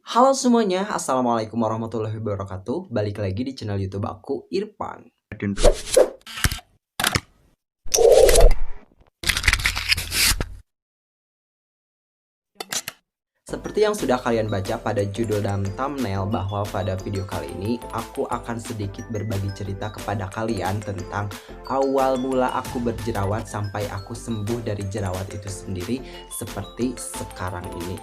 Halo semuanya, Assalamualaikum warahmatullahi wabarakatuh. Balik lagi di channel YouTube aku, Irfan. Seperti yang sudah kalian baca pada judul dan thumbnail, bahwa pada video kali ini aku akan sedikit berbagi cerita kepada kalian tentang awal mula aku berjerawat sampai aku sembuh dari jerawat itu sendiri seperti sekarang ini.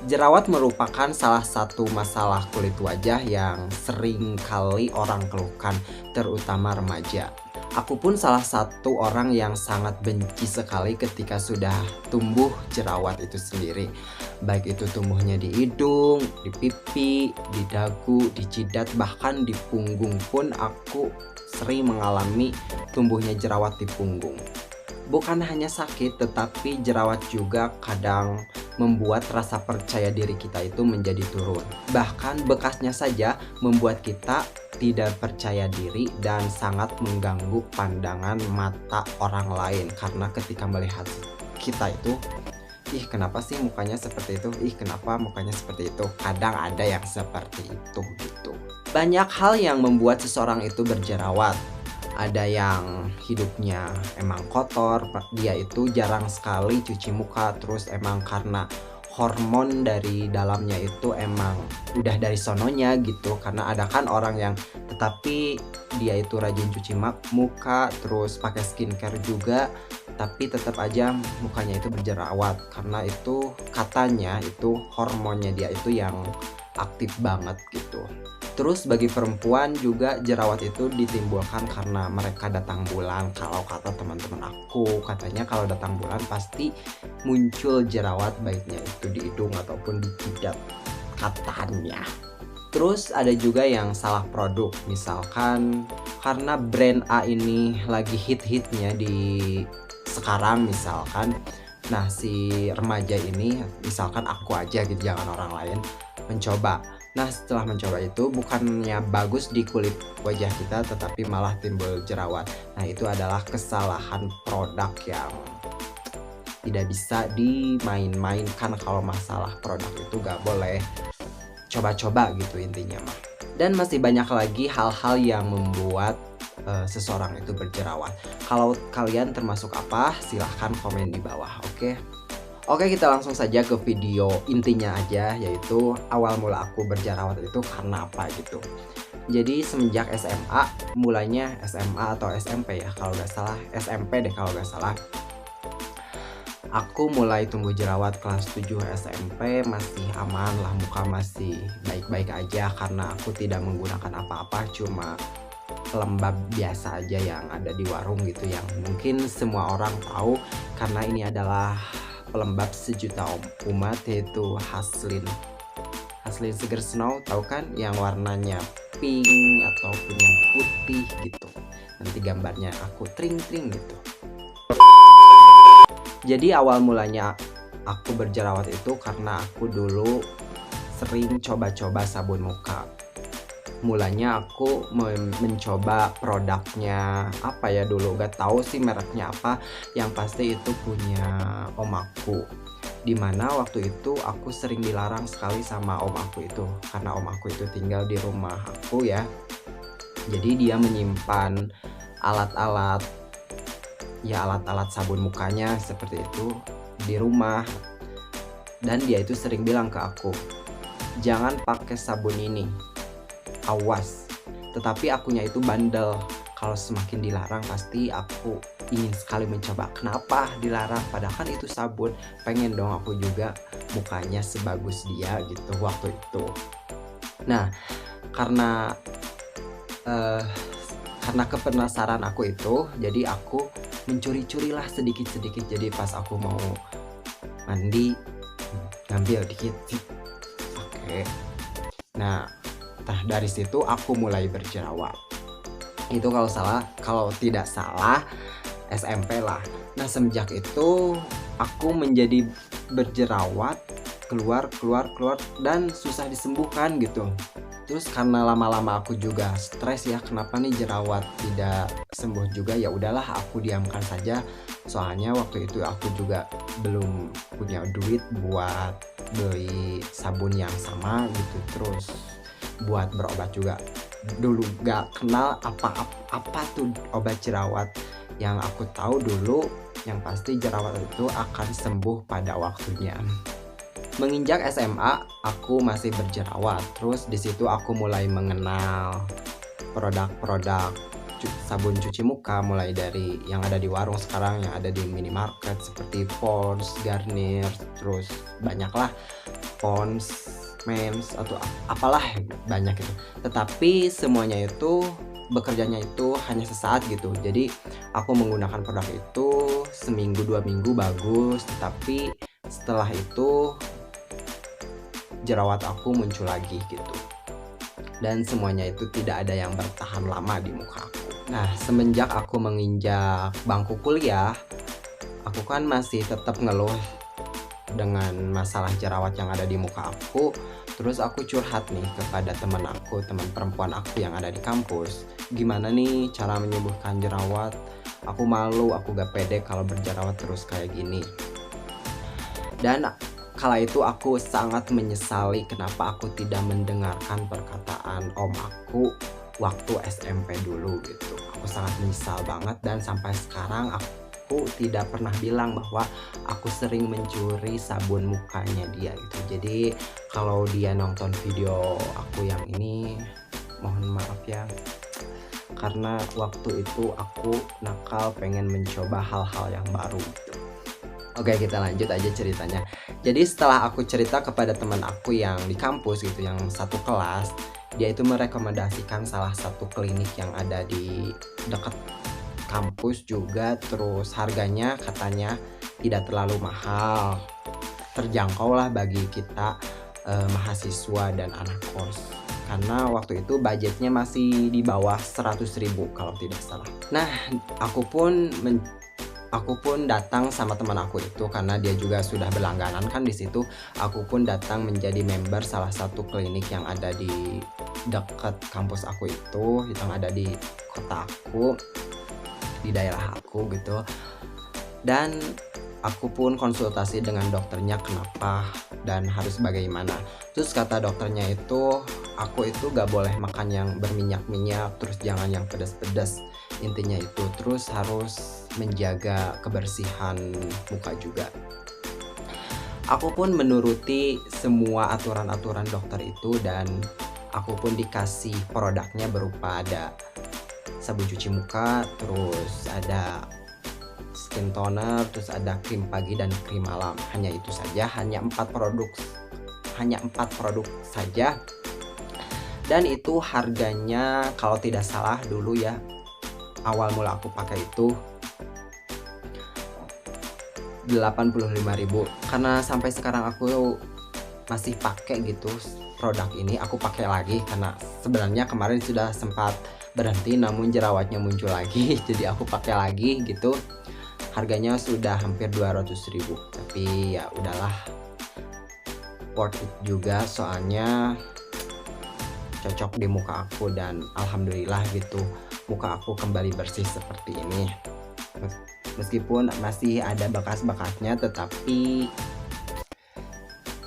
Jerawat merupakan salah satu masalah kulit wajah yang sering kali orang keluhkan, terutama remaja. Aku pun salah satu orang yang sangat benci sekali ketika sudah tumbuh jerawat itu sendiri. Baik itu tumbuhnya di hidung, di pipi, di dagu, di jidat, bahkan di punggung pun aku sering mengalami tumbuhnya jerawat di punggung. Bukan hanya sakit, tetapi jerawat juga kadang membuat rasa percaya diri kita itu menjadi turun. Bahkan bekasnya saja membuat kita tidak percaya diri dan sangat mengganggu pandangan mata orang lain. Karena ketika melihat kita itu, ih kenapa sih mukanya seperti itu, ih kenapa mukanya seperti itu. Kadang ada yang seperti itu gitu. Banyak hal yang membuat seseorang itu berjerawat. Ada yang hidupnya emang kotor, dia itu jarang sekali cuci muka, terus emang karena hormon dari dalamnya itu emang udah dari sononya gitu. Karena ada kan orang yang tetapi dia itu rajin cuci muka, terus pakai skincare juga, tapi tetap aja mukanya itu berjerawat. Karena itu katanya itu hormonnya dia itu yang aktif banget gitu. Terus bagi perempuan juga jerawat itu ditimbulkan karena mereka datang bulan. Kalau kata teman-teman aku, katanya kalau datang bulan pasti muncul jerawat, baiknya itu di hidung ataupun di jidat katanya. Terus ada juga yang salah produk, misalkan karena brand A ini lagi hit-hitnya di sekarang misalkan. Nah si remaja ini, misalkan aku aja gitu, jangan orang lain, mencoba. Nah setelah mencoba itu bukannya bagus di kulit wajah kita, tetapi malah timbul jerawat. Nah itu adalah kesalahan produk yang tidak bisa dimain-mainkan. Kalau masalah produk itu gak boleh coba-coba gitu intinya mah. Dan masih banyak lagi hal-hal yang membuat seseorang itu berjerawat. Kalau kalian termasuk apa, silahkan komen di bawah, oke? Oke, kita langsung saja ke video intinya aja, yaitu awal mula aku berjerawat itu karena apa gitu. Jadi semenjak SMA, mulainya SMA atau SMP ya kalau nggak salah, SMP deh kalau nggak salah. Aku mulai tumbuh jerawat kelas 7 SMP, masih aman lah, muka masih baik-baik aja karena aku tidak menggunakan apa-apa, cuma pelembab biasa aja yang ada di warung gitu, yang mungkin semua orang tahu karena ini adalah pelembab sejuta umat, yaitu Haslin Sugar Snow, tahu kan, yang warnanya pink ataupun yang putih gitu. Nanti gambarnya aku tring-tring gitu. Jadi awal mulanya aku berjerawat itu karena aku dulu sering coba-coba sabun muka. Mulanya aku mencoba produknya apa ya, dulu gak tahu sih mereknya apa, yang pasti itu punya om aku, dimana waktu itu aku sering dilarang sekali sama om aku itu, karena om aku itu tinggal di rumah aku ya. Jadi dia menyimpan alat-alat sabun mukanya seperti itu di rumah, dan dia itu sering bilang ke aku, jangan pakai sabun ini, awas. Tetapi akunya itu bandel, kalau semakin dilarang pasti aku ingin sekali mencoba. Kenapa dilarang, padahal kan itu sabun, pengen dong aku juga mukanya sebagus dia gitu waktu itu. Nah karena kepenasaran aku itu, jadi aku mencuri-curilah sedikit-sedikit. Jadi pas aku mau mandi, ngambil dikit, oke. Nah dari situ aku mulai berjerawat. Itu kalau tidak salah SMP lah. Nah semenjak itu aku menjadi berjerawat, keluar dan susah disembuhkan gitu. Terus karena lama-lama aku juga stres ya, kenapa nih jerawat tidak sembuh juga, ya udahlah aku diamkan saja. Soalnya waktu itu aku juga belum punya duit buat beli sabun yang sama gitu, terus buat berobat juga. Dulu gak kenal apa tuh obat jerawat. Yang aku tahu dulu yang pasti jerawat itu akan sembuh pada waktunya. Menginjak SMA, aku masih berjerawat. Terus di situ aku mulai mengenal produk-produk sabun cuci muka, mulai dari yang ada di warung sekarang, yang ada di minimarket seperti Pond's, Garnier, terus banyaklah Pond's, Mens atau apalah banyak itu. Tetapi semuanya itu bekerjanya itu hanya sesaat gitu. Jadi aku menggunakan produk itu seminggu 2 minggu bagus, tetapi setelah itu jerawat aku muncul lagi gitu, dan semuanya itu tidak ada yang bertahan lama di muka aku. Nah, semenjak aku menginjak bangku kuliah, aku kan masih tetap ngeluh dengan masalah jerawat yang ada di muka aku. Terus aku curhat nih kepada teman aku, teman perempuan aku yang ada di kampus, gimana nih cara menyembuhkan jerawat. Aku malu, aku gak pede kalau berjerawat terus kayak gini. Dan kala itu aku sangat menyesali kenapa aku tidak mendengarkan perkataan om aku waktu SMP dulu gitu. Aku sangat menyesal banget, dan sampai sekarang aku tidak pernah bilang bahwa aku sering mencuri sabun mukanya dia gitu. Jadi kalau dia nonton video aku yang ini, mohon maaf ya, karena waktu itu aku nakal pengen mencoba hal-hal yang baru gitu. Oke, kita lanjut aja ceritanya. Jadi setelah aku cerita kepada teman aku yang di kampus gitu, yang satu kelas, dia itu merekomendasikan salah satu klinik yang ada di dekat kampus juga. Terus harganya katanya tidak terlalu mahal, terjangkau lah bagi kita mahasiswa dan anak kos. Karena waktu itu budgetnya masih di bawah 100.000 kalau tidak salah. Nah, aku pun datang sama teman aku itu karena dia juga sudah berlangganan kan di situ. Aku pun datang menjadi member salah satu klinik yang ada di dekat kampus aku itu, yang ada di kota aku, di daerah aku gitu. Dan aku pun konsultasi dengan dokternya kenapa dan harus bagaimana. Terus kata dokternya itu, aku itu gak boleh makan yang berminyak-minyak, terus jangan yang pedas-pedas, intinya itu. Terus harus menjaga kebersihan muka juga. Aku pun menuruti semua aturan-aturan dokter itu, dan aku pun dikasih produknya berupa ada sabun cuci muka, terus ada skin toner, terus ada krim pagi dan krim malam. Hanya itu saja, hanya 4 produk saja. Dan itu harganya kalau tidak salah dulu ya, awal mula aku pakai itu 85.000. Karena sampai sekarang aku masih pakai gitu produk ini. Aku pakai lagi karena sebenarnya kemarin sudah sempat berhenti, namun jerawatnya muncul lagi. Jadi aku pakai lagi gitu. Harganya sudah hampir 200.000, tapi ya udahlah, worth it juga soalnya cocok di muka aku, dan alhamdulillah gitu muka aku kembali bersih seperti ini. Meskipun masih ada bekas-bekasnya, tetapi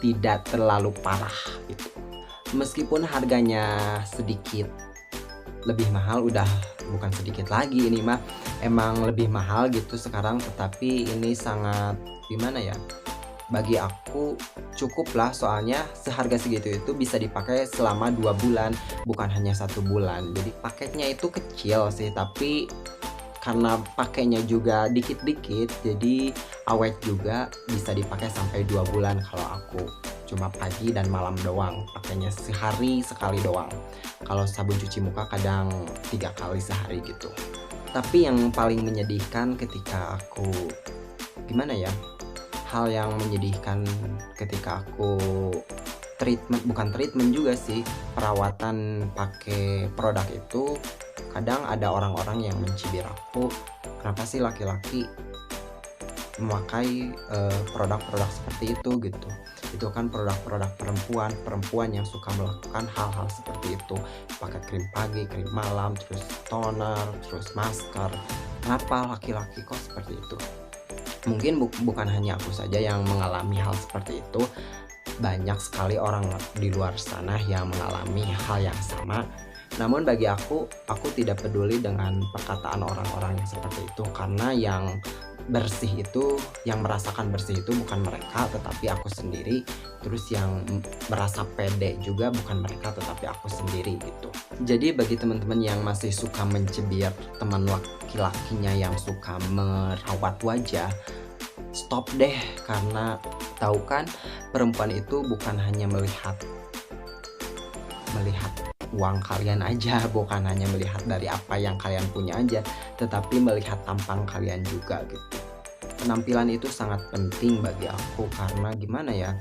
tidak terlalu parah gitu. Meskipun harganya sedikit lebih mahal, udah bukan sedikit lagi, ini mah emang lebih mahal gitu sekarang, tetapi ini sangat gimana ya, bagi aku cukup lah, soalnya seharga segitu itu bisa dipakai selama 2 bulan, bukan hanya 1 bulan. Jadi paketnya itu kecil sih, tapi karena pakainya juga dikit-dikit, jadi awet juga, bisa dipakai sampai 2 bulan. Kalau aku cuma pagi dan malam doang, pakainya sehari sekali doang. Kalau sabun cuci muka kadang 3 kali sehari gitu. Tapi yang paling menyedihkan ketika aku gimana ya, hal yang menyedihkan ketika aku bukan treatment juga sih, perawatan pakai produk itu, kadang ada orang-orang yang mencibir aku, kenapa sih laki-laki memakai produk-produk seperti itu gitu. Itu kan produk-produk perempuan yang suka melakukan hal-hal seperti itu, pakai krim pagi, krim malam, terus toner, terus masker. Kenapa laki-laki kok seperti itu? Mungkin bukan hanya aku saja yang mengalami hal seperti itu, banyak sekali orang di luar sana yang mengalami hal yang sama. Namun bagi aku tidak peduli dengan perkataan orang-orang yang seperti itu, karena yang bersih itu, yang merasakan bersih itu bukan mereka tetapi aku sendiri. Terus yang merasa pede juga bukan mereka tetapi aku sendiri gitu. Jadi bagi teman-teman yang masih suka mencibir teman laki-lakinya yang suka merawat wajah, stop deh, karena tahu kan, perempuan itu bukan hanya melihat uang kalian aja, bukan hanya melihat dari apa yang kalian punya aja, tetapi melihat tampang kalian juga gitu. Penampilan itu sangat penting bagi aku, karena gimana ya,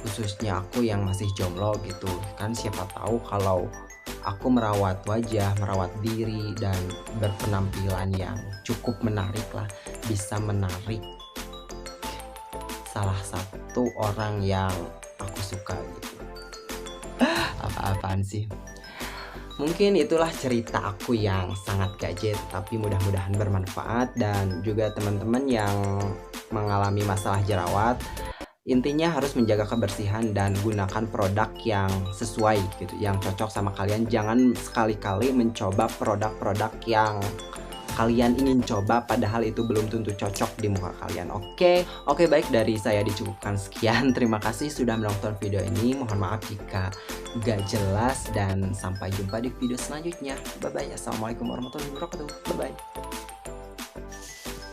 khususnya aku yang masih jomblo gitu kan, siapa tahu kalau aku merawat wajah, merawat diri, dan berpenampilan yang cukup menarik lah, bisa menarik salah satu orang yang aku suka gitu. Apa-apaan sih. Mungkin itulah cerita aku yang sangat gadget, tapi mudah-mudahan bermanfaat. Dan juga teman-teman yang mengalami masalah jerawat, intinya harus menjaga kebersihan dan gunakan produk yang sesuai gitu, yang cocok sama kalian. Jangan sekali-kali mencoba produk-produk yang kalian ingin coba padahal itu belum tentu cocok di muka kalian. Oke, baik, dari saya dicukupkan sekian. Terima kasih sudah menonton video ini. Mohon maaf jika gak jelas, dan sampai jumpa di video selanjutnya. Bye bye. Assalamualaikum warahmatullahi wabarakatuh. Bye bye.